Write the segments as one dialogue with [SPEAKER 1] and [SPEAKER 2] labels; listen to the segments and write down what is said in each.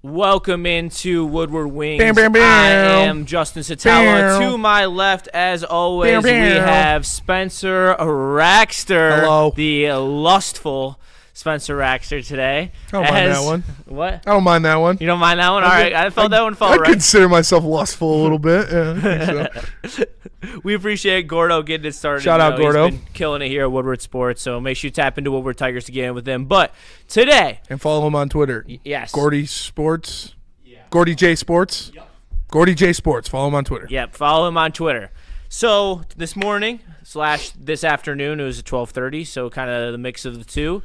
[SPEAKER 1] Welcome into Woodward Wings.
[SPEAKER 2] Bam, bam, bam.
[SPEAKER 1] I am Justin Satawa. To my left, as always,
[SPEAKER 2] Bam, bam.
[SPEAKER 1] we have Spencer Raxter.
[SPEAKER 2] Hello.
[SPEAKER 1] The lustful Spencer Raxter today.
[SPEAKER 2] I don't mind that one.
[SPEAKER 1] What?
[SPEAKER 2] I don't mind that one.
[SPEAKER 1] You don't mind that one? All right. I felt that one fall
[SPEAKER 2] I
[SPEAKER 1] right.
[SPEAKER 2] consider myself lustful a little bit. Yeah, I think so.
[SPEAKER 1] We appreciate Gordo getting it started.
[SPEAKER 2] Shout out, Gordo.
[SPEAKER 1] He's been killing it here at Woodward Sports, so make sure you tap into Woodward Tigers to get in with him. But today.
[SPEAKER 2] And follow him on Twitter.
[SPEAKER 1] Yes.
[SPEAKER 2] Gordy Sports. Yeah. Gordy J Sports. Yep. Gordy J Sports. Follow him on Twitter.
[SPEAKER 1] Yep. Follow him on Twitter. So this morning / this afternoon, it was at 12:30, so kind of the mix of the two.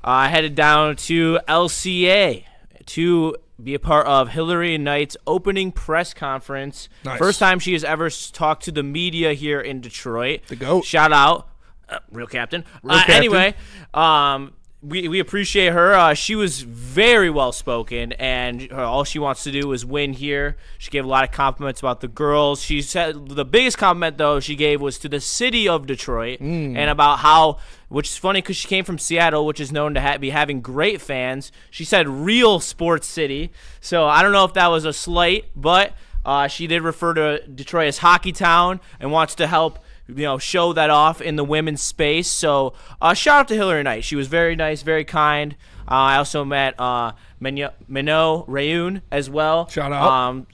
[SPEAKER 1] I headed down to LCA to be a part of Hillary Knight's opening press conference.
[SPEAKER 2] Nice.
[SPEAKER 1] First time she has ever talked to the media here in Detroit.
[SPEAKER 2] The GOAT.
[SPEAKER 1] Shout out. Real captain.
[SPEAKER 2] Real captain.
[SPEAKER 1] Anyway, we appreciate her. She was very well spoken, and all she wants to do is win here. She gave a lot of compliments about the girls. She said the biggest compliment, though, she gave was to the city of Detroit and about how, which is funny because she came from Seattle, which is known to be having great fans. She said real sports city. So I don't know if that was a slight, but she did refer to Detroit as Hockey Town and wants to help show that off in the women's space. So shout out to Hillary Knight. She was very nice, very kind. I also met Minot Rayoun as well.
[SPEAKER 2] Shout out.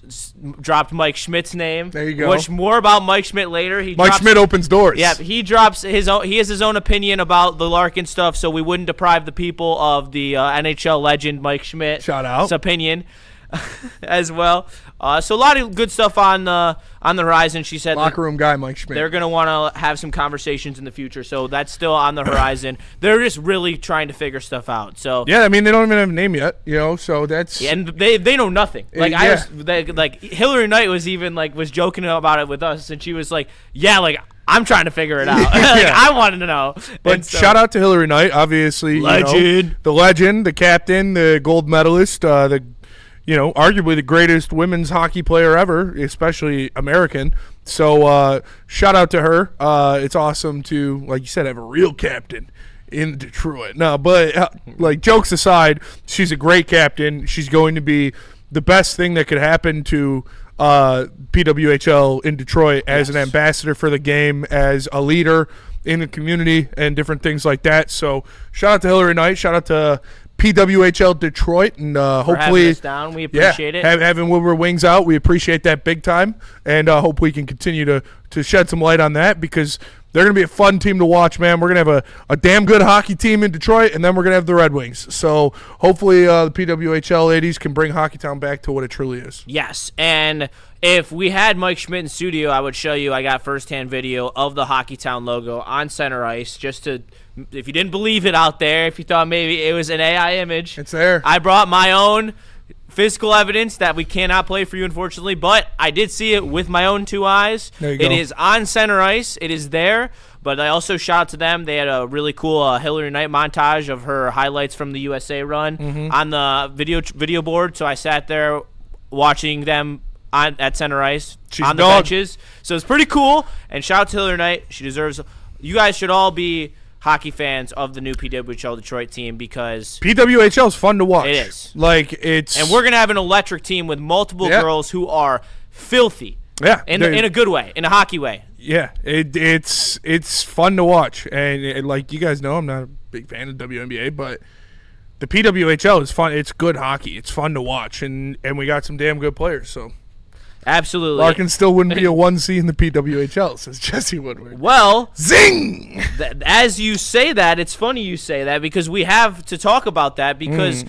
[SPEAKER 1] Dropped Mike Schmidt's name.
[SPEAKER 2] There you go.
[SPEAKER 1] Which more about Mike Schmidt later.
[SPEAKER 2] Mike Schmidt opens doors.
[SPEAKER 1] Yeah, he drops his own. He has his own opinion about the Larkin stuff, so we wouldn't deprive the people of the NHL legend Mike Schmidt's
[SPEAKER 2] Shout out.
[SPEAKER 1] opinion as well. So a lot of good stuff on the horizon. She said
[SPEAKER 2] Locker room guy Mike Schmidt.
[SPEAKER 1] they're going to want to have some conversations in the future, so that's still on the horizon. They're just really trying to figure stuff out. So
[SPEAKER 2] yeah, I mean they don't even have a name yet, so that's
[SPEAKER 1] and they know nothing. Like
[SPEAKER 2] yeah.
[SPEAKER 1] Like Hillary Knight was even was joking about it with us, and she was like, "Yeah, I'm trying to figure it out.
[SPEAKER 2] Yeah.
[SPEAKER 1] I wanted to know."
[SPEAKER 2] But shout out to Hillary Knight, obviously, the legend, the captain, the gold medalist, arguably the greatest women's hockey player ever, especially American. So shout out to her. It's awesome to, like you said, have a real captain in Detroit. No, but jokes aside, she's a great captain. She's going to be the best thing that could happen to PWHL in Detroit as an ambassador for the game, as a leader in the community and different things like that. So shout out to Hillary Knight. Shout out to PWHL Detroit, and hopefully
[SPEAKER 1] having us down. We appreciate it.
[SPEAKER 2] Having Woodward Wings out, we appreciate that big time, and hope we can continue to shed some light on that, because they're going to be a fun team to watch, man. We're going to have a damn good hockey team in Detroit, and then we're going to have the Red Wings. So hopefully the PWHL ladies can bring Hockey Town back to what it truly is.
[SPEAKER 1] Yes, and if we had Mike Schmidt in studio, I would show you. I got firsthand video of the Hockey Town logo on center ice, just to, if you didn't believe it out there, if you thought maybe it was an AI image.
[SPEAKER 2] It's there.
[SPEAKER 1] I brought my own physical evidence that we cannot play for you, unfortunately, but I did see it with my own two eyes.
[SPEAKER 2] There you go.
[SPEAKER 1] It is on center ice. It is there. But I also shout out to them. They had a really cool Hillary Knight montage of her highlights from the USA run on the video board. So I sat there watching them at center ice on the benches. So it's pretty cool. And shout out to Hillary Knight. She deserves. You guys should all be hockey fans of the new PWHL Detroit team, because
[SPEAKER 2] PWHL is fun to watch.
[SPEAKER 1] It is.
[SPEAKER 2] And
[SPEAKER 1] we're gonna have an electric team with multiple girls who are filthy.
[SPEAKER 2] Yeah,
[SPEAKER 1] in a good way, in a hockey way.
[SPEAKER 2] Yeah, it's fun to watch, and like you guys know, I'm not a big fan of WNBA, but the PWHL is fun. It's good hockey. It's fun to watch, and we got some damn good players. So
[SPEAKER 1] absolutely,
[SPEAKER 2] Larkin still wouldn't be a 1C in the PWHL, says Jesse Woodward.
[SPEAKER 1] Well,
[SPEAKER 2] zing!
[SPEAKER 1] As you say that, it's funny you say that, because we have to talk about that, because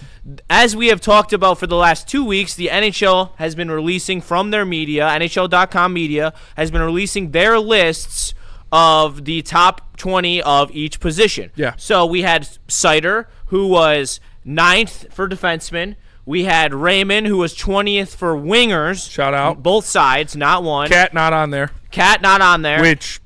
[SPEAKER 1] as we have talked about for the last 2 weeks, the NHL has been releasing from their media, NHL.com media, has been releasing their lists of the top 20 of each position.
[SPEAKER 2] Yeah.
[SPEAKER 1] So we had Sider, who was 9th for defenseman. We had Raymond, who was 20th for wingers.
[SPEAKER 2] Shout out.
[SPEAKER 1] Both sides, not one.
[SPEAKER 2] Cat not on there.
[SPEAKER 1] Which...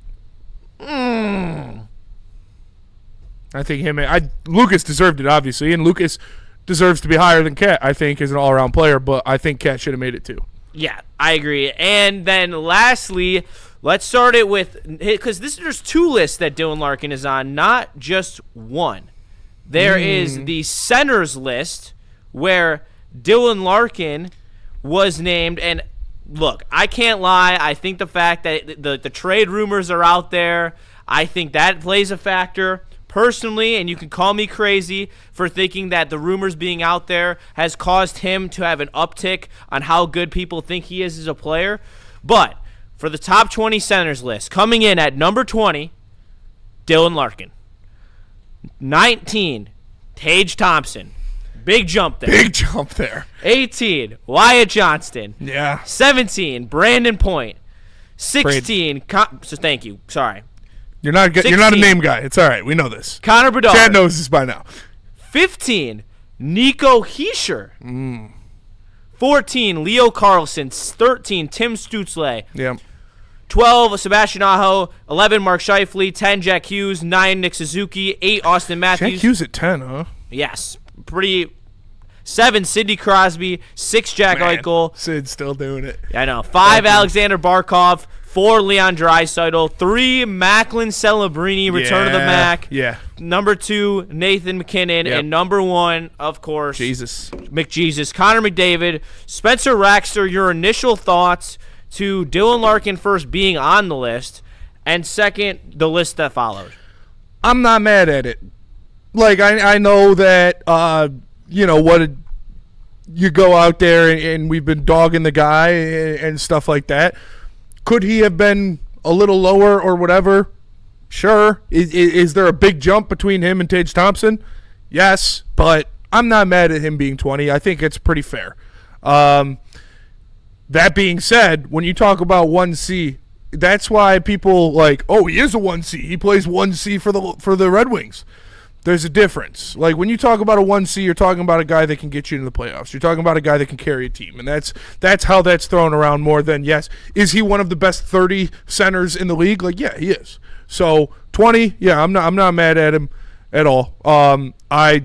[SPEAKER 2] I think Lucas deserved it, obviously, and Lucas deserves to be higher than Cat, I think, as an all-around player, but I think Cat should have made it too.
[SPEAKER 1] Yeah, I agree. And then lastly, let's start it with, because there's two lists that Dylan Larkin is on, not just one. There is the centers list, where Dylan Larkin was named, and look, I can't lie. I think the fact that the trade rumors are out there, I think that plays a factor. Personally, and you can call me crazy for thinking that the rumors being out there has caused him to have an uptick on how good people think he is as a player. But for the top 20 centers list, coming in at number 20, Dylan Larkin. 19, Tage Thompson. Big jump there.
[SPEAKER 2] Big jump there.
[SPEAKER 1] 18, Wyatt Johnston.
[SPEAKER 2] Yeah.
[SPEAKER 1] 17, Brandon Point. 16, so thank you. Sorry.
[SPEAKER 2] You're not a name guy. It's all right. We know this.
[SPEAKER 1] Connor Bedard.
[SPEAKER 2] Chad knows this by now.
[SPEAKER 1] 15, Nico Hischier. 14, Leo Carlson. 13, Tim Stützle.
[SPEAKER 2] Yeah.
[SPEAKER 1] 12, Sebastian Aho. 11, Mark Scheifele. 10, Jack Hughes. 9, Nick Suzuki. 8, Austin Matthews.
[SPEAKER 2] Jack Hughes at 10, huh?
[SPEAKER 1] Yes. Pretty. 7, Sidney Crosby. 6, Jack Eichel.
[SPEAKER 2] Sid's still doing it.
[SPEAKER 1] I know. 5, Alexander Barkov. 4, Leon Draisaitl. 3, Macklin Celebrini, return of the Mac.
[SPEAKER 2] Yeah.
[SPEAKER 1] Number 2, Nathan McKinnon.
[SPEAKER 2] Yep.
[SPEAKER 1] And number 1, of course,
[SPEAKER 2] McJesus.
[SPEAKER 1] Connor McDavid. Spencer Raxter, your initial thoughts to Dylan Larkin first being on the list, and second, the list that followed.
[SPEAKER 2] I'm not mad at it. Like, I know that, you go out there and we've been dogging the guy and stuff like that. Could he have been a little lower or whatever? Sure. Is there a big jump between him and Tage Thompson? Yes, but I'm not mad at him being 20. I think it's pretty fair. That being said, when you talk about 1C, that's why people like, oh, he is a 1C. He plays 1C for the Red Wings. There's a difference. Like, when you talk about a 1C, you're talking about a guy that can get you into the playoffs. You're talking about a guy that can carry a team. And that's how that's thrown around more than, yes, is he one of the best 30 centers in the league? Like, yeah, he is. So, 20, yeah, I'm not mad at him at all. I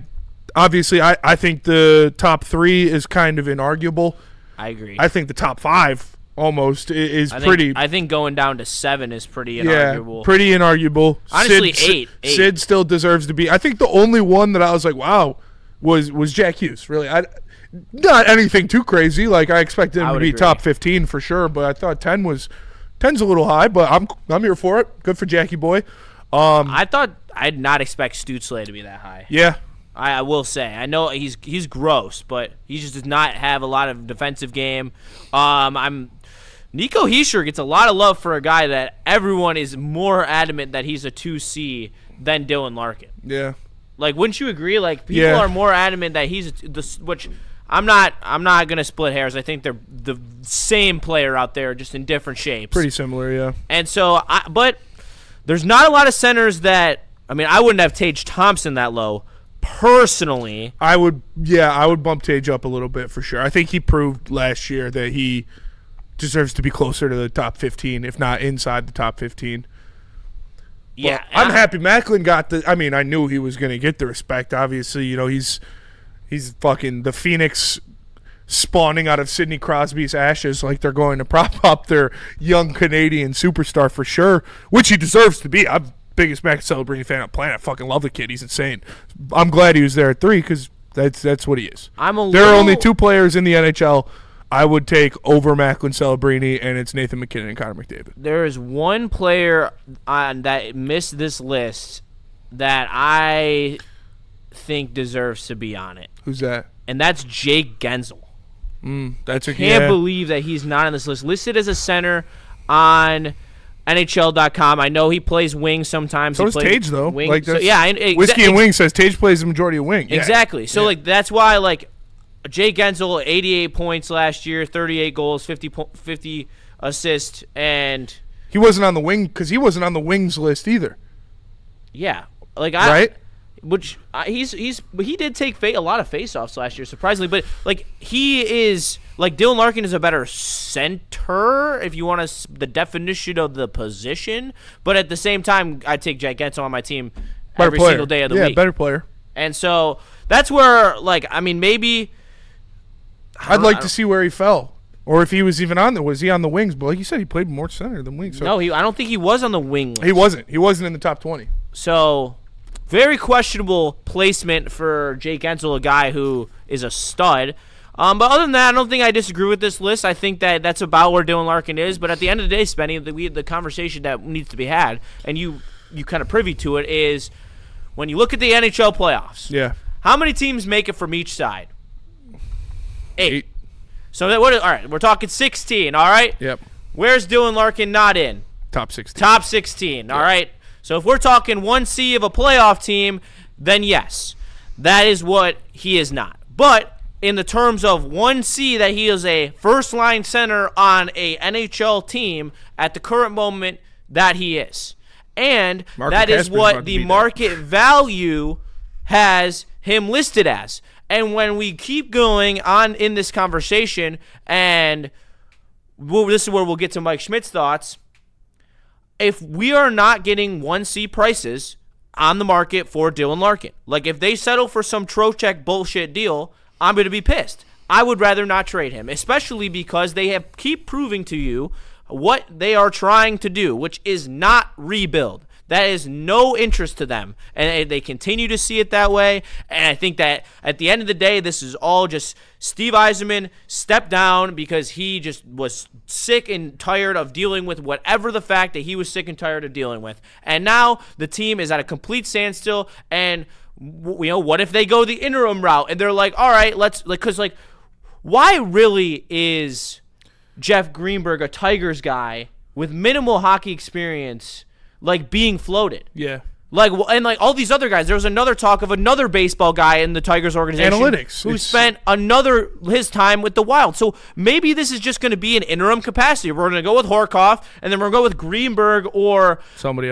[SPEAKER 2] think the top 3 is kind of inarguable.
[SPEAKER 1] I agree.
[SPEAKER 2] I think the top 5 almost is pretty.
[SPEAKER 1] I think going down to 7 is pretty inarguable.
[SPEAKER 2] Yeah, pretty inarguable.
[SPEAKER 1] Honestly, 8.
[SPEAKER 2] Sid still deserves to be. I think the only one that I was like, wow, was Jack Hughes. Really, not anything too crazy. Like, I expected him to be top 15 for sure, but I thought 10's a little high. But I'm here for it. Good for Jackie boy.
[SPEAKER 1] I'd not expect Stützle to be that high.
[SPEAKER 2] Yeah.
[SPEAKER 1] I will say. I know he's gross, but he just does not have a lot of defensive game. Nico Hischier gets a lot of love for a guy that everyone is more adamant that he's a 2C than Dylan Larkin.
[SPEAKER 2] Yeah.
[SPEAKER 1] Like, wouldn't you agree? Like, people are more adamant that he's which I'm not gonna split hairs. I think they're the same player out there, just in different shapes.
[SPEAKER 2] Pretty similar, yeah.
[SPEAKER 1] And so, but there's not a lot of centers that. I mean, I wouldn't have Tage Thompson that low. Personally,
[SPEAKER 2] I would bump Tage up a little bit for sure. I think he proved last year that he deserves to be closer to the top 15, if not inside the top 15.
[SPEAKER 1] Yeah,
[SPEAKER 2] well, I'm happy Macklin got the. I mean, I knew he was going to get the respect. Obviously, he's fucking the Phoenix spawning out of Sidney Crosby's ashes, like they're going to prop up their young Canadian superstar for sure, which he deserves to be. I'm biggest Macklin Celebrini fan on the planet. I fucking love the kid. He's insane. I'm glad he was there at 3 because that's what he is. There are only 2 players in the NHL I would take over Macklin Celebrini, and it's Nathan McKinnon and Connor McDavid.
[SPEAKER 1] There is one player that missed this list that I think deserves to be on it.
[SPEAKER 2] Who's that?
[SPEAKER 1] And that's Jake Gensel.
[SPEAKER 2] Can't
[SPEAKER 1] believe that he's not on this list. Listed as a center on NHL.com. I know he plays wing sometimes.
[SPEAKER 2] So does Tage, though.
[SPEAKER 1] Wing.
[SPEAKER 2] Like,
[SPEAKER 1] so, yeah,
[SPEAKER 2] Whiskey and Wing says Tage plays the majority of wing.
[SPEAKER 1] Exactly. So, like, that's why, like, Jake Gensel, 88 points last year, 38 goals, 50 assists, and
[SPEAKER 2] he wasn't on the wing because he wasn't on the wings list either.
[SPEAKER 1] Yeah, like
[SPEAKER 2] right.
[SPEAKER 1] Which he did take a lot of faceoffs last year, surprisingly. But like he is like Dylan Larkin is a better center if you want the definition of the position. But at the same time, I take Jake Gensel on my team every single day of the week.
[SPEAKER 2] Yeah, better player.
[SPEAKER 1] And so that's where, like, I mean, maybe
[SPEAKER 2] I'd like to see where he fell, or if he was even on there. Was he on the wings? But like you said, he played more center than wing. So.
[SPEAKER 1] No, I don't think he was on the wing list.
[SPEAKER 2] He wasn't. He wasn't in the top 20.
[SPEAKER 1] So very questionable placement for Jake Gensel, a guy who is a stud. But other than that, I don't think I disagree with this list. I think that that's about where Dylan Larkin is. But at the end of the day, Spenny, the conversation that needs to be had, and you kind of privy to it, is when you look at the NHL playoffs.
[SPEAKER 2] Yeah.
[SPEAKER 1] How many teams make it from each side? 8. So all right, we're talking 16. All right.
[SPEAKER 2] Yep.
[SPEAKER 1] Where's Dylan Larkin not in?
[SPEAKER 2] Top 16.
[SPEAKER 1] Top 16. All right. So if we're talking 1C of a playoff team, then yes, that is what he is not. But in the terms of 1C, that he is a first-line center on a NHL team at the current moment, that he is. And that is what the market value has him listed as. And when we keep going on in this conversation, and this is where we'll get to Mike Schmidt's thoughts, if we are not getting 1C prices on the market for Dylan Larkin, like if they settle for some Trocheck bullshit deal, I'm going to be pissed. I would rather not trade him, especially because they keep proving to you what they are trying to do, which is not rebuild. That is no interest to them, and they continue to see it that way. And I think that at the end of the day, this is all just Steve Yzerman stepped down because he just was sick and tired of dealing with whatever the fact that he was sick and tired of dealing with. And now the team is at a complete standstill, and what if they go the interim route and they're like, all right, because why really is Jeff Greenberg, a Tigers guy with minimal hockey experience, being floated?
[SPEAKER 2] Yeah.
[SPEAKER 1] And all these other guys. There was another talk of another baseball guy in the Tigers organization.
[SPEAKER 2] Analytics.
[SPEAKER 1] Who spent his time with the Wild. So maybe this is just going to be an interim capacity. We're going to go with Horkoff, and then we're going to go with Greenberg or someone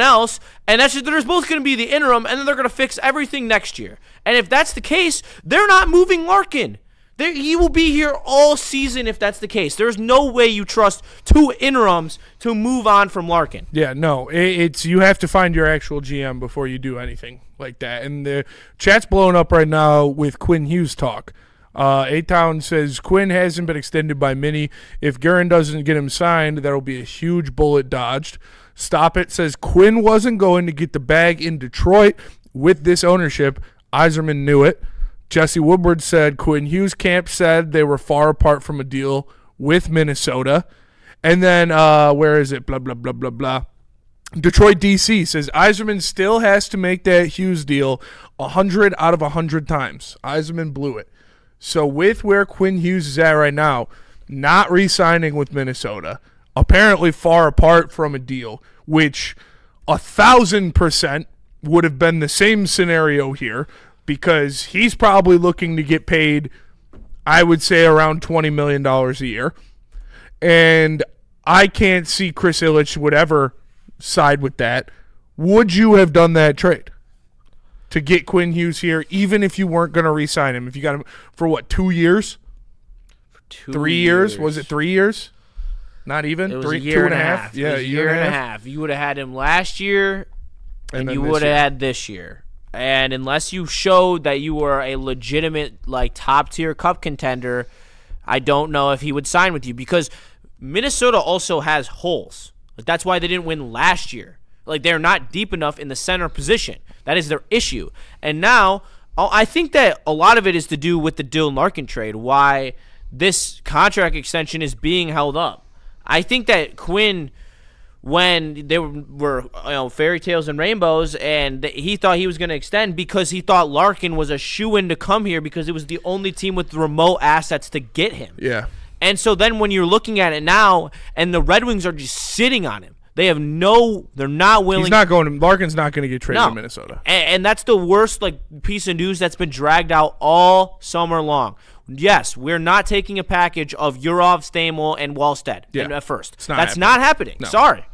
[SPEAKER 1] else. And that's just, there's both going to be the interim, and then they're going to fix everything next year. And if that's the case, they're not moving Larkin. He will be here all season if that's the case. There's no way you trust 2 interims to move on from Larkin.
[SPEAKER 2] Yeah, no. It's you have to find your actual GM before you do anything like that. And the chat's blowing up right now with Quinn Hughes talk. A-Town says, Quinn hasn't been extended by many. If Guerin doesn't get him signed, that'll be a huge bullet dodged. Stop It says, Quinn wasn't going to get the bag in Detroit with this ownership. Yzerman knew it. Jesse Woodward said Quinn Hughes' camp said they were far apart from a deal with Minnesota. And then, where is it? Blah, blah, blah, blah, blah. Detroit DC says Yzerman still has to make that Hughes deal 100 out of 100 times. Yzerman blew it. So with where Quinn Hughes is at right now, not re-signing with Minnesota, apparently far apart from a deal, which 1,000% would have been the same scenario here, because he's probably looking to get paid, I would say, around $20 million a year. And I can't see Chris Ilitch would ever side with that. Would you have done that trade to get Quinn Hughes here, even if you weren't going to re-sign him? If you got him for, 2 years? 3 years? Was it 3 years? Not even?
[SPEAKER 1] It was a year and a half.
[SPEAKER 2] Yeah,
[SPEAKER 1] a year and a half. You would have had him last year, and you would have had this year. And unless you showed that you were a legitimate, top-tier cup contender, I don't know if he would sign with you, because Minnesota also has holes. That's why they didn't win last year. They're not deep enough in the center position. That is their issue. And now, I think that a lot of it is to do with the Dylan Larkin trade, why this contract extension is being held up. I think that Quinn, when they were fairy tales and rainbows, and he thought he was going to extend because he thought Larkin was a shoo-in to come here because it was the only team with remote assets to get him.
[SPEAKER 2] Yeah.
[SPEAKER 1] And so then when you're looking at it now, and the Red Wings are just sitting on him, they're not willing.
[SPEAKER 2] Larkin's not going to get traded to Minnesota.
[SPEAKER 1] And that's the worst piece of news that's been dragged out all summer long. Yes, we're not taking a package of Urov, Stamel, and Wallstead at first. That's not happening.
[SPEAKER 2] No.
[SPEAKER 1] Sorry.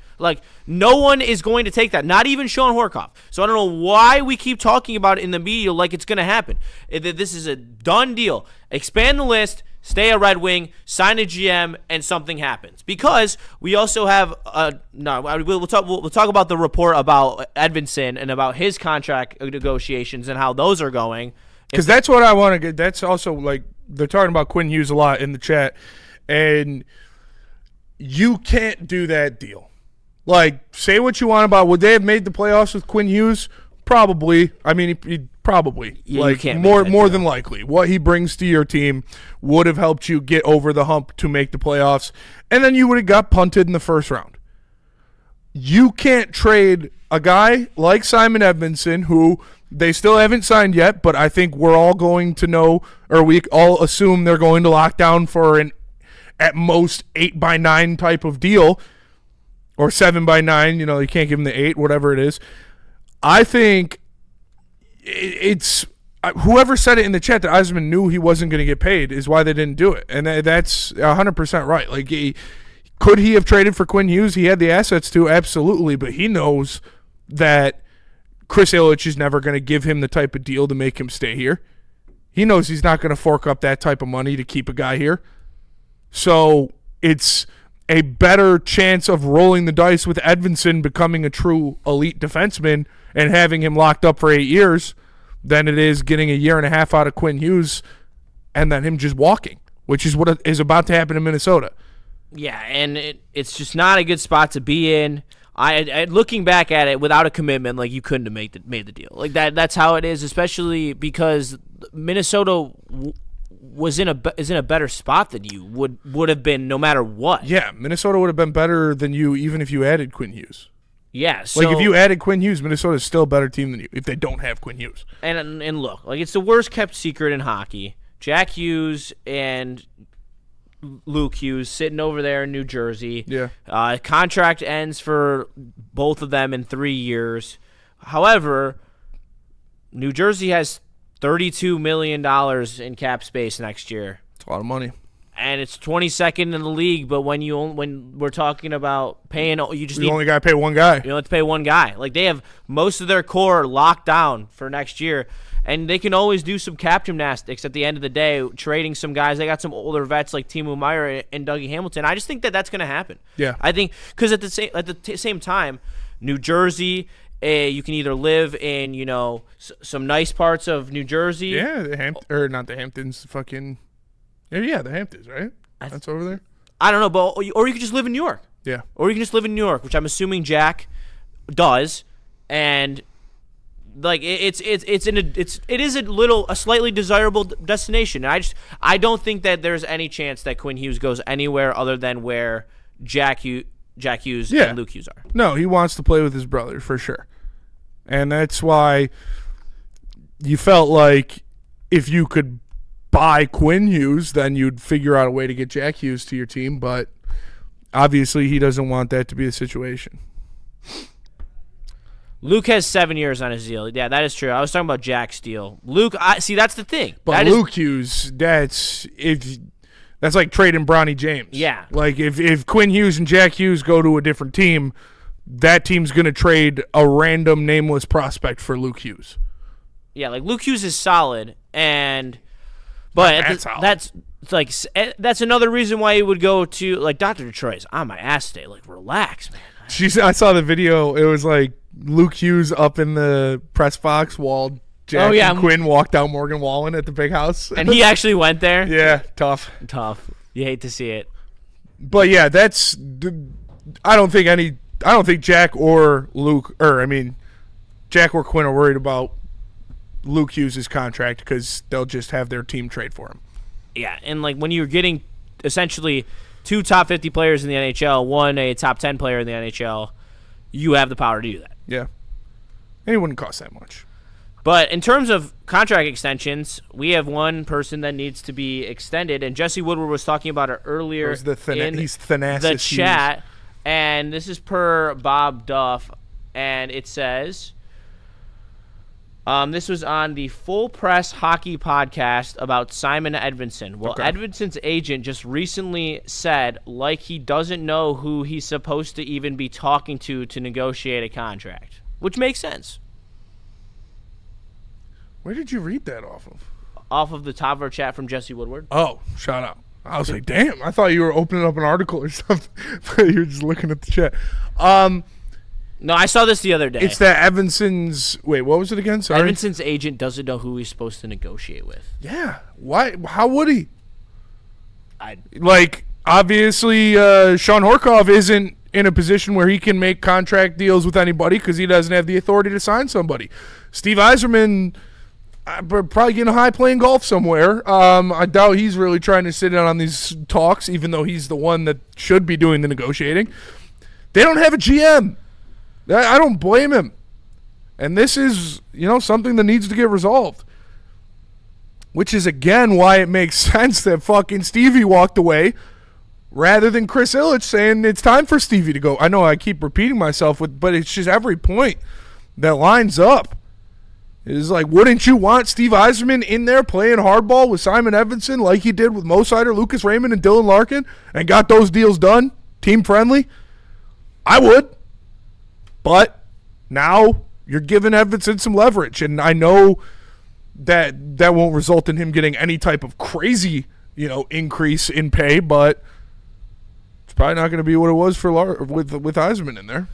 [SPEAKER 1] No one is going to take that, not even Sean Horkoff. So I don't know why we keep talking about it in the media like it's going to happen. This is a done deal. Expand the list, stay a Red Wing, sign a GM, and something happens. Because we also have we'll talk about the report about Edvinsson and about his contract negotiations and how those are going.
[SPEAKER 2] Because that's what I want to get. That's also they're talking about Quinn Hughes a lot in the chat, and you can't do that deal. Say what you want about would they have made the playoffs with Quinn Hughes? Probably. I mean, he Probably.
[SPEAKER 1] Yeah,
[SPEAKER 2] like
[SPEAKER 1] you can't
[SPEAKER 2] more
[SPEAKER 1] make that deal.
[SPEAKER 2] than likely. What he brings to your team would have helped you get over the hump to make the playoffs, and then you would have got punted in the first round. You can't trade a guy like Simon Edmondson, who they still haven't signed yet, but I think we're all going to know, or we all assume they're going to lock down for an at most 8x9 type of deal, or 7x9. You can't give him the 8, whatever it is. I think it's whoever said it in the chat that Eisman knew he wasn't going to get paid is why they didn't do it, and that's 100% right. Like, could he have traded for Quinn Hughes? He had the assets to, absolutely, but he knows that Chris Ilitch is never going to give him the type of deal to make him stay here. He knows he's not going to fork up that type of money to keep a guy here. So it's a better chance of rolling the dice with Edmondson becoming a true elite defenseman and having him locked up for 8 years than it is getting a year and a half out of Quinn Hughes and then him just walking, which is what is about to happen in Minnesota.
[SPEAKER 1] Yeah, and it's just not a good spot to be in. I looking back at it, without a commitment, like, you couldn't have made the deal. Like, that's how it is, especially because Minnesota is in a better spot than you would have been no matter what.
[SPEAKER 2] Yeah, Minnesota would have been better than you even if you added Quinn Hughes.
[SPEAKER 1] Yeah, so,
[SPEAKER 2] like, if you added Quinn Hughes, Minnesota's still a better team than you if they don't have Quinn Hughes.
[SPEAKER 1] And look, like, it's the worst kept secret in hockey. Jack Hughes and Luke Hughes sitting over there in New Jersey.
[SPEAKER 2] Yeah.
[SPEAKER 1] Contract ends for both of them in 3 years. However, New Jersey has $32 million in cap space next year.
[SPEAKER 2] It's a lot of money.
[SPEAKER 1] And it's 22nd in the league, but when we're talking about paying, you
[SPEAKER 2] only got to pay one guy.
[SPEAKER 1] You only have to pay one guy. Like, they have most of their core locked down for next year. And they can always do some cap gymnastics at the end of the day, trading some guys. They got some older vets like Timo Meier and Dougie Hamilton. I just think that that's going to happen.
[SPEAKER 2] Yeah.
[SPEAKER 1] I think because at the same time, New Jersey, you can either live in some nice parts of New Jersey.
[SPEAKER 2] Yeah, not the Hamptons. Fucking the Hamptons, right? That's over there.
[SPEAKER 1] I don't know, but or you could just live in New York.
[SPEAKER 2] Yeah.
[SPEAKER 1] Or you can just live in New York, which I'm assuming Jack does, and. Like, it is a slightly desirable destination. And I don't think that there's any chance that Quinn Hughes goes anywhere other than where Jack Hughes and Luke Hughes are.
[SPEAKER 2] No, he wants to play with his brother for sure, and that's why you felt like if you could buy Quinn Hughes, then you'd figure out a way to get Jack Hughes to your team. But obviously, he doesn't want that to be the situation.
[SPEAKER 1] Luke has 7 years on his deal. Yeah, that is true. I was talking about Jack's deal. Luke, see, that's the thing.
[SPEAKER 2] But Luke Hughes, that's like trading Bronny James.
[SPEAKER 1] Yeah.
[SPEAKER 2] Like, if Quinn Hughes and Jack Hughes go to a different team, that team's going to trade a random nameless prospect for Luke Hughes.
[SPEAKER 1] Yeah, like, Luke Hughes is solid, but that's another reason why he would go to, like, Dr. Detroit's on my ass today. Like, relax, man.
[SPEAKER 2] I saw the video. It was like Luke Hughes up in the press box while Jack and Quinn walked out Morgan Wallen at the big house.
[SPEAKER 1] And he actually went there?
[SPEAKER 2] Yeah, tough.
[SPEAKER 1] You hate to see it.
[SPEAKER 2] But yeah, I don't think Jack or Jack or Quinn are worried about Luke Hughes' contract because they'll just have their team trade for him.
[SPEAKER 1] Yeah, and like when you're getting essentially 2 top 50 players in the NHL, 1 a top 10 player in the NHL, you have the power to do that.
[SPEAKER 2] Yeah. And it wouldn't cost that much.
[SPEAKER 1] But in terms of contract extensions, we have one person that needs to be extended, and Jesse Woodward was talking about it earlier in the chat, Hughes. And this is per Bob Duff, and it says... this was on the Full Press Hockey podcast about Simon Edmondson. Well, okay. Edmondson's agent just recently said, like, he doesn't know who he's supposed to even be talking to negotiate a contract, which makes sense.
[SPEAKER 2] Where did you read that off of?
[SPEAKER 1] Off of the top of our chat from Jesse Woodward.
[SPEAKER 2] Oh, shout out. I was like, damn, I thought you were opening up an article or something, but you're just looking at the chat.
[SPEAKER 1] No, I saw this the other day.
[SPEAKER 2] It's that Edmondson's... Wait, what was it again? Sorry.
[SPEAKER 1] Edmondson's agent doesn't know who he's supposed to negotiate with.
[SPEAKER 2] Yeah. Why? How would he? Obviously, Sean Horkoff isn't in a position where he can make contract deals with anybody because he doesn't have the authority to sign somebody. Steve Yzerman Probably getting high playing golf somewhere. I doubt he's really trying to sit in on these talks, even though he's the one that should be doing the negotiating. They don't have a GM. I don't blame him. And this is, something that needs to get resolved. Which is, again, why it makes sense that fucking Stevie walked away rather than Chris Ilitch saying it's time for Stevie to go. I know I keep repeating myself, but it's just every point that lines up. It's like, wouldn't you want Steve Yzerman in there playing hardball with Simon Edvinsson like he did with Mo Seider, Lucas Raymond, and Dylan Larkin and got those deals done, team-friendly? I would. But now you're giving Edvinsson some leverage, and I know that won't result in him getting any type of crazy, increase in pay, but it's probably not going to be what it was for with Yzerman in there.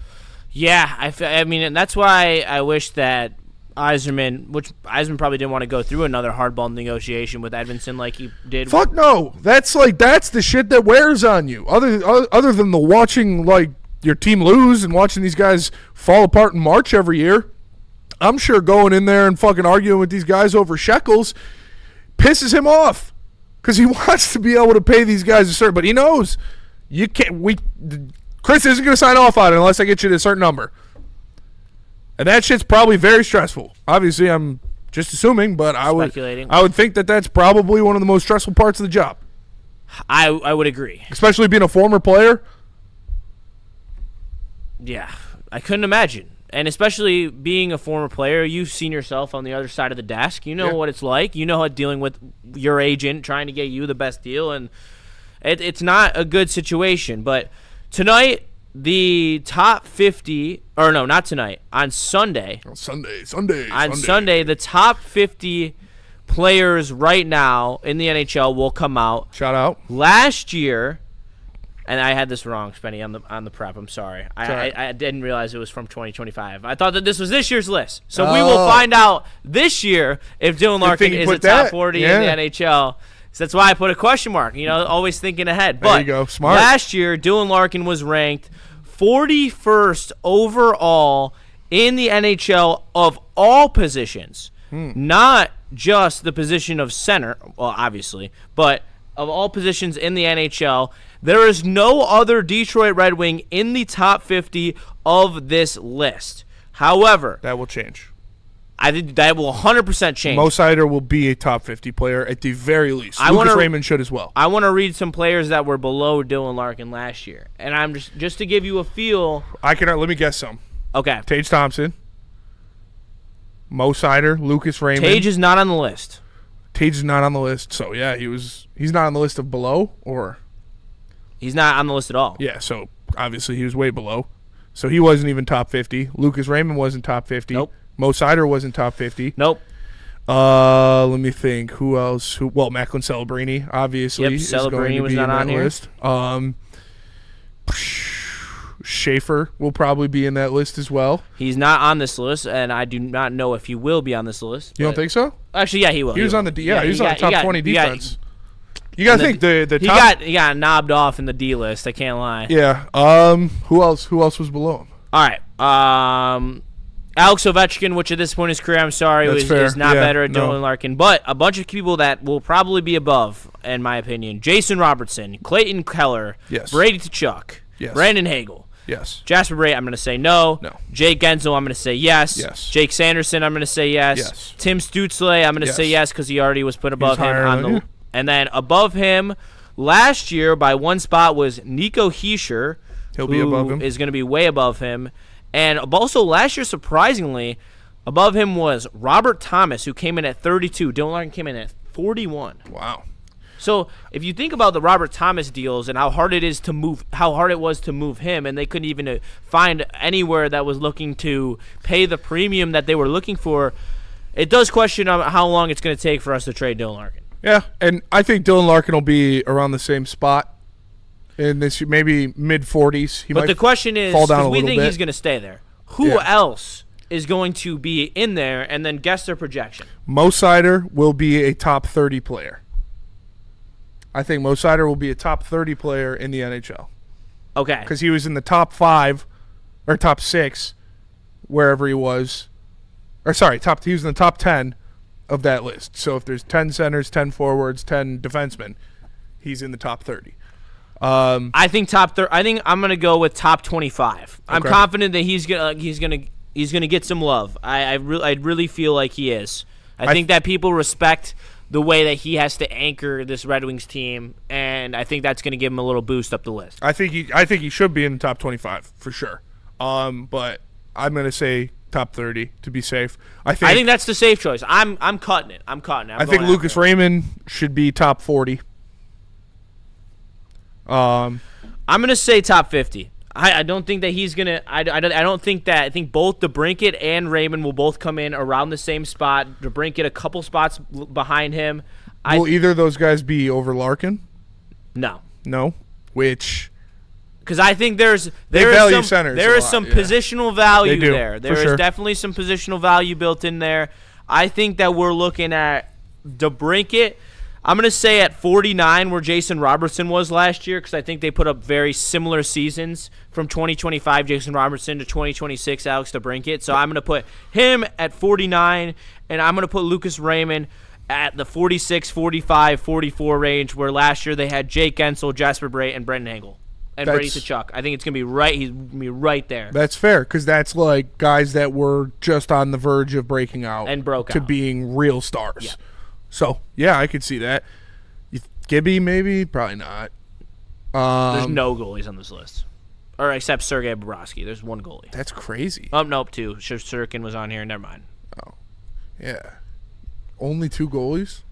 [SPEAKER 1] Yeah, I mean, and that's why I wish that Yzerman probably didn't want to go through another hardball negotiation with Edvinsson like he did.
[SPEAKER 2] Fuck no. That's the shit that wears on you. Other than the watching like your team lose and watching these guys fall apart in March every year, I'm sure going in there and fucking arguing with these guys over shekels pisses him off because he wants to be able to pay these guys a certain. But he knows you can't. Chris isn't going to sign off on it unless I get you to a certain number. And that shit's probably very stressful. Obviously, I'm just assuming, but I would think that that's probably one of the most stressful parts of the job.
[SPEAKER 1] I would agree.
[SPEAKER 2] Especially being a former player.
[SPEAKER 1] Yeah, I couldn't imagine. And especially being a former player, you've seen yourself on the other side of the desk. You know what it's like. You know how dealing with your agent trying to get you the best deal. And it's not a good situation. But tonight, the top 50, or no, not tonight, on Sunday.
[SPEAKER 2] Sunday,
[SPEAKER 1] the top 50 players right now in the NHL will come out.
[SPEAKER 2] Shout out.
[SPEAKER 1] Last year, and I had this wrong, Spenny, on the prep. I'm sorry. I didn't realize it was from 2025. I thought that this was this year's list. So we will find out this year if Dylan Larkin is a top 40 in the NHL. So that's why I put a question mark, always thinking ahead. But
[SPEAKER 2] there you go. Smart.
[SPEAKER 1] Last year, Dylan Larkin was ranked 41st overall in the NHL of all positions. Not just the position of center, well, obviously, but of all positions in the NHL. There is no other Detroit Red Wing in the top 50 of this list. However,
[SPEAKER 2] that will change.
[SPEAKER 1] I think that will 100% change.
[SPEAKER 2] Mo Seider will be a top 50 player at the very least. Lucas Raymond should as well.
[SPEAKER 1] I want to read some players that were below Dylan Larkin last year, and I'm just to give you a feel.
[SPEAKER 2] Let me guess some.
[SPEAKER 1] Okay.
[SPEAKER 2] Tage Thompson, Mo Seider, Lucas Raymond.
[SPEAKER 1] Tage is not on the list.
[SPEAKER 2] Tage is not on the list. So yeah, he's not on the list of below, or
[SPEAKER 1] he's not on the list at all.
[SPEAKER 2] Yeah, so obviously he was way below. So he wasn't even top 50. Lucas Raymond wasn't top 50.
[SPEAKER 1] Nope.
[SPEAKER 2] Mo Seider wasn't top 50.
[SPEAKER 1] Nope.
[SPEAKER 2] Let me think. Who else? Macklin Celebrini, obviously.
[SPEAKER 1] Yep,
[SPEAKER 2] is going
[SPEAKER 1] Celebrini
[SPEAKER 2] to
[SPEAKER 1] was
[SPEAKER 2] be
[SPEAKER 1] not
[SPEAKER 2] in that
[SPEAKER 1] on here.
[SPEAKER 2] list. Schaefer will probably be in that list as well.
[SPEAKER 1] He's not on this list, and I do not know if he will be on this list.
[SPEAKER 2] You don't think so?
[SPEAKER 1] Actually, yeah, he will.
[SPEAKER 2] He was on the he was on the top 20 defense. You got to think the
[SPEAKER 1] he
[SPEAKER 2] top.
[SPEAKER 1] He got knobbed off in the D list. I can't lie.
[SPEAKER 2] Yeah. Who else was below him?
[SPEAKER 1] All right. Alex Ovechkin, which at this point in his career, I'm sorry, is not better at Dylan Larkin. But a bunch of people that will probably be above, in my opinion. Jason Robertson, Clayton Keller,
[SPEAKER 2] yes.
[SPEAKER 1] Brady Tkachuk,
[SPEAKER 2] yes. Brandon
[SPEAKER 1] Hagel.
[SPEAKER 2] Yes.
[SPEAKER 1] Jasper Bray, I'm going to say no.
[SPEAKER 2] No.
[SPEAKER 1] Jake Gensel, I'm going to say yes.
[SPEAKER 2] Yes.
[SPEAKER 1] Jake Sanderson, I'm going to say yes.
[SPEAKER 2] Yes.
[SPEAKER 1] Tim Stützle, I'm going to say yes because he already was put above him on the. And then above him, last year by one spot was Nico Hischier.
[SPEAKER 2] He'll be above him.
[SPEAKER 1] Is going to be way above him. And also last year, surprisingly, above him was Robert Thomas, who came in at 32. Dylan Larkin came in at 41.
[SPEAKER 2] Wow.
[SPEAKER 1] So if you think about the Robert Thomas deals and how hard it was to move him, and they couldn't even find anywhere that was looking to pay the premium that they were looking for, it does question how long it's going to take for us to trade Dylan Larkin.
[SPEAKER 2] Yeah, and I think Dylan Larkin will be around the same spot in this, maybe mid-40s.
[SPEAKER 1] But the question is, because we think he's going to stay there, who else is going to be in there, and then guess their projection?
[SPEAKER 2] Mo Seider will be a top 30 player. I think Mo Seider will be a top 30 player in the NHL.
[SPEAKER 1] Okay.
[SPEAKER 2] Because he was in the top 5 or top 6, wherever he was. Or sorry, he was in the top 10 of that list. So if there's 10 centers, 10 forwards, 10 defensemen, he's in the top 30.
[SPEAKER 1] I think I think I'm gonna go with top 25. I'm confident that he's gonna get some love. I really feel like he is. I think that people respect the way that he has to anchor this Red Wings team, and I think that's gonna give him a little boost up the list.
[SPEAKER 2] I think he should be in the top 25 for sure. But I'm gonna say top 30 to be safe. I think
[SPEAKER 1] that's the safe choice. I'm cutting it.
[SPEAKER 2] I think Lucas Raymond should be top 40.
[SPEAKER 1] I'm gonna say top 50. I don't think that he's gonna. I don't think that. I think both DeBrincat and Raymond will both come in around the same spot. DeBrincat a couple spots behind him.
[SPEAKER 2] Will either of those guys be over Larkin?
[SPEAKER 1] No.
[SPEAKER 2] Which?
[SPEAKER 1] Because I think there is some positional value there. There is definitely some positional value built in there. I think that we're looking at DeBrincat. I'm going to say at 49 where Jason Robertson was last year, because I think they put up very similar seasons from 2025 Jason Robertson to 2026 Alex DeBrincat. So I'm going to put him at 49, and I'm going to put Lucas Raymond at the 46, 45, 44 range, where last year they had Jake Gensel, Jasper Bray, and Brendan Hagel. And Brady Tkachuk. I think it's going to be right. He's going to be right there.
[SPEAKER 2] That's fair, because that's like guys that were just on the verge of breaking out
[SPEAKER 1] and broke
[SPEAKER 2] to
[SPEAKER 1] out.
[SPEAKER 2] Being real stars.
[SPEAKER 1] Yeah.
[SPEAKER 2] So, yeah, I could see that. Gibby, maybe? Probably not.
[SPEAKER 1] There's no goalies on this list. Or except Sergei Bobrovsky. There's one goalie.
[SPEAKER 2] That's crazy.
[SPEAKER 1] Oh, nope, two. Shurkin was on here. Never mind.
[SPEAKER 2] Oh, yeah. Only 2 goalies?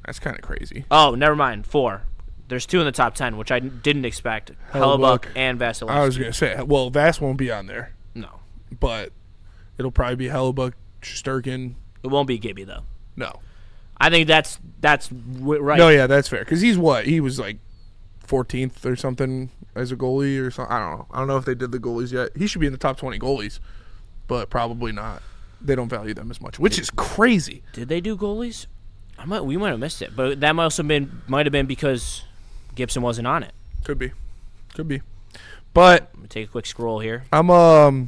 [SPEAKER 2] That's kind of crazy.
[SPEAKER 1] Oh, never mind. 4. There's 2 in the top 10, which I didn't expect. Hellebuyck and Vasilevsky.
[SPEAKER 2] I was going to say, well, Vass won't be on there.
[SPEAKER 1] No.
[SPEAKER 2] But it'll probably be Hellebuyck, Shesterkin.
[SPEAKER 1] It won't be Gibby, though.
[SPEAKER 2] No.
[SPEAKER 1] I think that's right.
[SPEAKER 2] No, yeah, that's fair. Because he's what? He was like 14th or something as a goalie or something. I don't know. I don't know if they did the goalies yet. He should be in the top 20 goalies, but probably not. They don't value them as much, which is crazy.
[SPEAKER 1] Did they do goalies? We might have missed it, but that might have been because Gibson wasn't on it.
[SPEAKER 2] Could be. But
[SPEAKER 1] let me take a quick scroll here.
[SPEAKER 2] Yeah,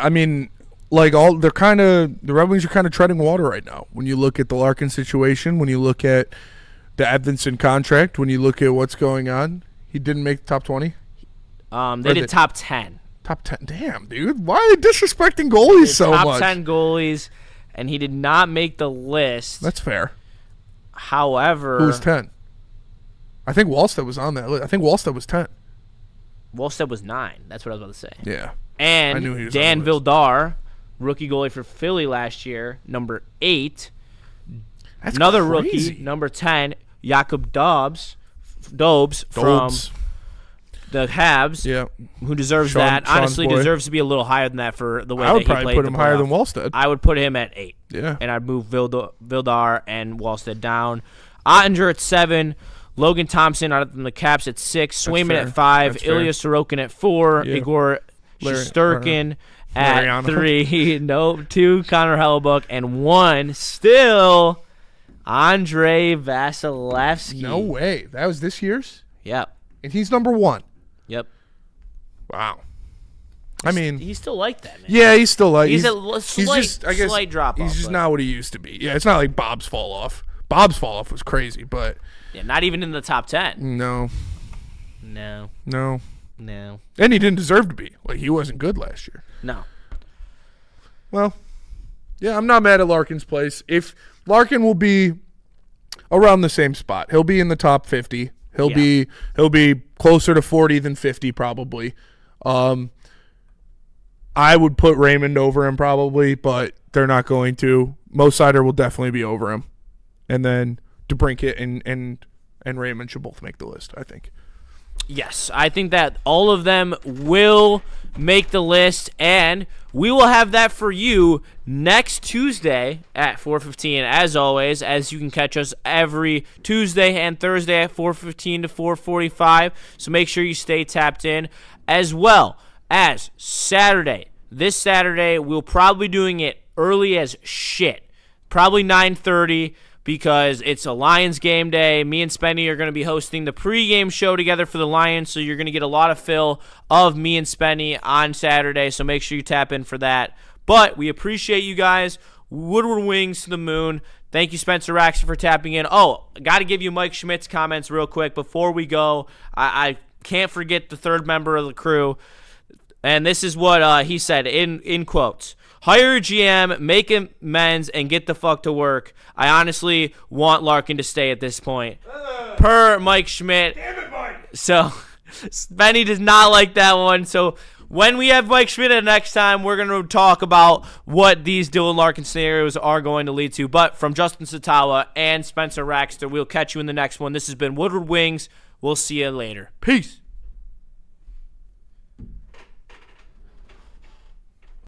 [SPEAKER 2] I mean, like the Red Wings are kind of treading water right now. When you look at the Larkin situation, when you look at the Edvinsson contract, when you look at what's going on, he didn't make the top 20.
[SPEAKER 1] They did top 10.
[SPEAKER 2] Top 10. Damn, dude. Why are they disrespecting goalies so much?
[SPEAKER 1] Top 10 goalies, and he did not make the list.
[SPEAKER 2] That's fair.
[SPEAKER 1] However,
[SPEAKER 2] who's 10? I think Wallstead was on that list. I think Wallstead was 10.
[SPEAKER 1] Wallstead was 9. That's what I was about to say.
[SPEAKER 2] Yeah.
[SPEAKER 1] And
[SPEAKER 2] I knew he was
[SPEAKER 1] Dan Vildar, rookie goalie for Philly last year, number 8.
[SPEAKER 2] That's
[SPEAKER 1] another
[SPEAKER 2] crazy.
[SPEAKER 1] Rookie, number 10, Jakob Dobbs from the Habs,
[SPEAKER 2] yeah,
[SPEAKER 1] who deserves that. Honestly, deserves to be a little higher than that for the way that he played.
[SPEAKER 2] I would probably put him higher than Wallstead.
[SPEAKER 1] I would put him at 8.
[SPEAKER 2] Yeah.
[SPEAKER 1] And I'd move Vildar and Wallstead down. Ottinger at 7. Logan Thompson out of the Caps at 6. Swayman at 5. Ilya Sorokin at 4. Yeah. Igor Shesterkin at 3. Nope. 2, Connor Hellebuyck. And 1, still, Andrei Vasilevsky.
[SPEAKER 2] No way. That was this year's?
[SPEAKER 1] Yep.
[SPEAKER 2] And he's number 1.
[SPEAKER 1] Yep.
[SPEAKER 2] Wow. I mean,
[SPEAKER 1] he's still like that, man.
[SPEAKER 2] Yeah, he's still like
[SPEAKER 1] he's a slight drop off.
[SPEAKER 2] He's just not what he used to be. Yeah, it's not like Bob's fall off. Bob's fall off was crazy, but
[SPEAKER 1] yeah, not even in the top 10.
[SPEAKER 2] No.
[SPEAKER 1] No.
[SPEAKER 2] And he didn't deserve to be. Like, he wasn't good last year.
[SPEAKER 1] No.
[SPEAKER 2] Well, yeah, I'm not mad at Larkin's place. If Larkin will be around the same spot, he'll be in the top 50. He'll be closer to 40 than 50 probably. I would put Raymond over him probably, but they're not going to. Mo Seider will definitely be over him. And then DeBrincat and Raymond should both make the list, I think.
[SPEAKER 1] Yes, I think that all of them will make the list, and we will have that for you next Tuesday at 4:15, as always, as you can catch us every Tuesday and Thursday at 4:15 to 4:45, so make sure you stay tapped in, as well as Saturday. This Saturday, we'll probably be doing it early as shit, probably 9:30, because it's a Lions game day. Me and Spenny are going to be hosting the pregame show together for the Lions, so you're going to get a lot of fill of me and Spenny on Saturday, so make sure you tap in for that. But we appreciate you guys. Woodward Wings to the moon. Thank you, Spencer Raxter, for tapping in. Oh, got to give you Mike Schmidt's comments real quick before we go. I can't forget the third member of the crew. And this is what he said in quotes. Hire a GM, make amends, and get the fuck to work. I honestly want Larkin to stay at this point. Per Mike Schmidt.
[SPEAKER 2] Damn it, Mike.
[SPEAKER 1] So, Benny does not like that one. So, when we have Mike Schmidt next time, we're going to talk about what these Dylan Larkin scenarios are going to lead to. But from Justin Satawa and Spencer Raxter, we'll catch you in the next one. This has been Woodward Wings. We'll see you later.
[SPEAKER 2] Peace.